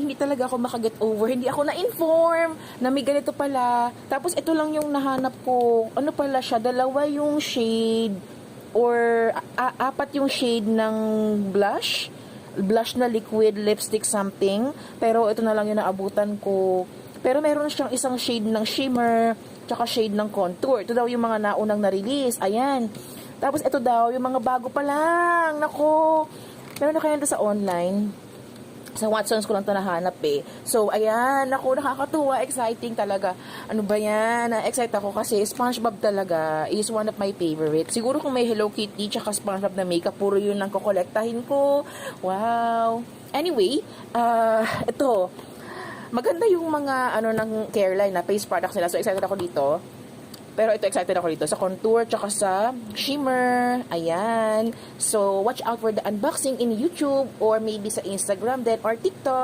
hindi talaga ako makaget over. Hindi ako na-inform na may ganito pala. Tapos ito lang yung nahanap ko. Ano pala siya? Dalawa yung shade or apat yung shade ng blush. Blush na liquid lipstick something. Pero ito na lang yung naabutan ko. Pero meron siyang isang shade ng shimmer, tsaka shade ng contour. Ito daw yung mga naunang na-release. Ayan. Tapos ito daw, yung mga bago pa lang. Nako. Meron na kaya sa online. Sa Watsons ko lang ito nahanap eh. So, ayan. Nako, nakakatuwa. Exciting talaga. Ano ba yan? Na-excite ako kasi SpongeBob talaga is one of my favorite. Siguro kung may Hello Kitty tsaka SpongeBob na makeup, puro yun ang kukolektahin ko. Wow. Anyway, ito. Maganda yung mga ng Careline na face products nila. So, excited ako dito. Pero ito, excited ako dito sa contour tsaka sa shimmer. Ayan. So, watch out for the unboxing in YouTube or maybe sa Instagram din or TikTok.